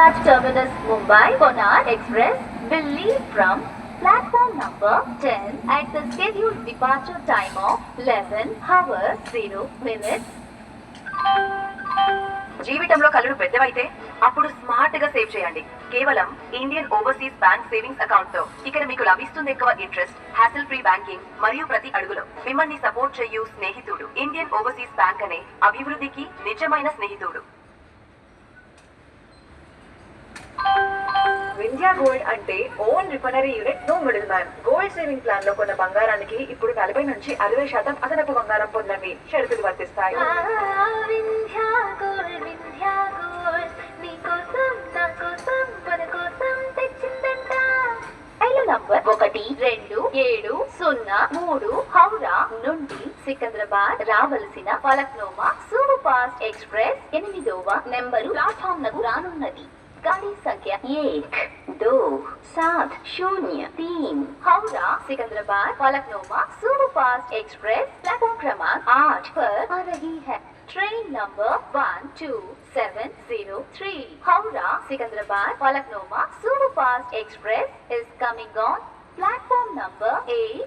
Raj Terminus, Mumbai, Konark Express will leave from platform number 10 at the scheduled departure time of 11 hours 0 minutes. జీవితంలో కలలు పెద్దవైతే అప్పుడు smart గా save చేయండి. కేవలం Indian overseas bank savings account తో. ఇక్కడ మీకు లభిస్తుంది ఎక్కువ ఇంట్రెస్ట్, హ్యాసిల్ ఫ్రీ బ్యాంకింగ్ మరియు ప్రతి అడుగులో మిమ్మల్ని సపోర్ట్ చేయు స్నేహితుడు. ఇండియన్ ఓవర్సీస్ బ్యాంక్ అనే అభివృద్ధికి నిజమైన స్నేహితుడు. వింధ్యా గోల్డ్ అంటే own refinery unit, no middle man. Gold saving plan లో కొన్న బంగారానికి ఇప్పుడు 40 నుంచి 60% అదనపు బంగారం పొందండి. షరతులు వర్తిస్తాయి. నంబర్ 12703 హౌరా నుండి సికింద్రాబాద్ రావలసిన ఫలక్నుమా సూపర్ ఫాస్ట్ ఎక్స్ప్రెస్ 8వ నెంబరు ప్లాట్ఫామ్ నకు రానున్నది. गाड़ी संख्या 127003 Howrah Secunderabad Falaknuma super fast express platform क्रमांक 8 पर आ रही है. Train number 12703 Howrah Secunderabad Falaknuma super fast express is coming on platform number 8.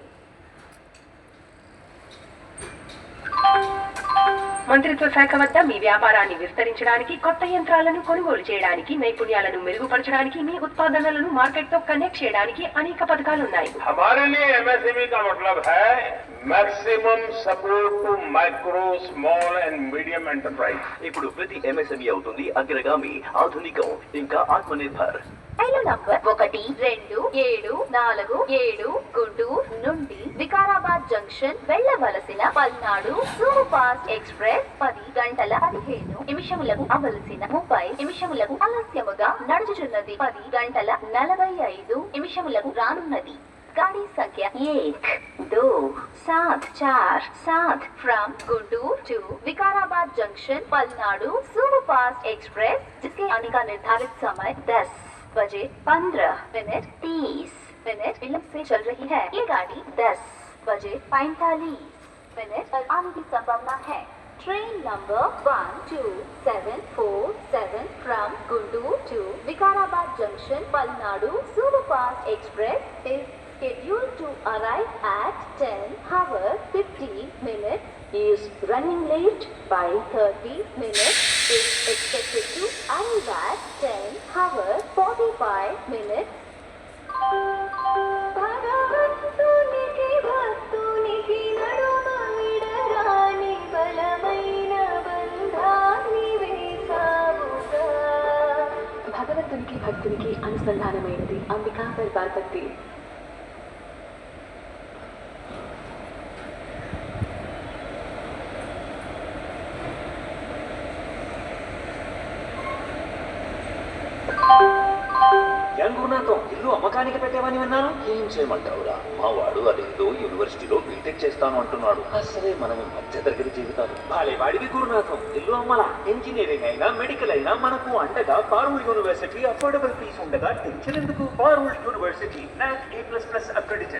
మంత్రిత్వ శాఖ వద్ద మీ వ్యాపారాన్ని విస్తరించడానికి, కొత్త యంత్రాలను కొనుగోలు చేయడానికి, నైపుణ్యాలను మెరుగుపరచడానికి, మీ ఉత్పాదనలను మార్కెట్ తో కనెక్ట్ చేయడానికి అనేక పథకాలు ఉన్నాయి. हमारे लिए एमएसएमई का मतलब है maximum support to micro small and medium enterprise. ఇప్పుడు ప్రతి ఎంఎస్ఎంఈ అవుతుంది అగ్రగామి, ఆధునికం, ఇంకా ఆత్మనిర్భర్. రైలు నంబర్ 12747 గుంటూరు నుండి వికారాబాద్ జంక్షన్ వెళ్లవలసిన పల్నాడు సూపర్ ఫాస్ట్ ఎక్స్ప్రెస్ 10 గంటల 15 నిమిషములకు అవలసిన 30 నిమిషములకు ఆలస్యముగా నడుచుచున్నది. 10 గంటల 45 నిమిషములకు రానున్నది. गाड़ी संख्या 1274 from Guntur to Vikarabad junction Palnadu super fast express, जिसके आने का निर्धारित समय 10 बजे 15 मिनट 30 मिनट विलंब से चल रही है. ये गाड़ी 10 बजे 45 मिनट पर आने की संभावना है. Train number 12747 from Guntur to Vikarabad junction Palnadu super fast express is scheduled to arrive at 10 hours 50 minutes, is running late by 30 minutes, is expected to arrive at 10 hours 45 minutes. భగవంతునికి భక్తునికి నడుమ విడరాని బలమైన బంధాన్ని వేసావుగా. భగవంతునికి భక్తునికి అనుసంధానమైనది అంబికా దర్బార్ భక్తి. యంగునాథం ఇల్లు అమ్మకానికి పెట్టామని విన్నాను. ఏం చేయమంటావురా, మా వాడు అదేదో యూనివర్సిటీలో బీటెక్ చేస్తాను అంటున్నాడు. అసలే మనం మధ్య తరగతి జీవితాలు. బాలే వాడికి గురునాథం ఇల్లు అమ్మలా. ఇంజనీరింగ్ అయినా మెడికల్ అయినా మనకు అండగా పారుల్ యూనివర్సిటీ. అఫోర్డబుల్ ఫీజు ఉండగా టెన్షన్ ఎందుకు? Parul university NAC A++ accredited.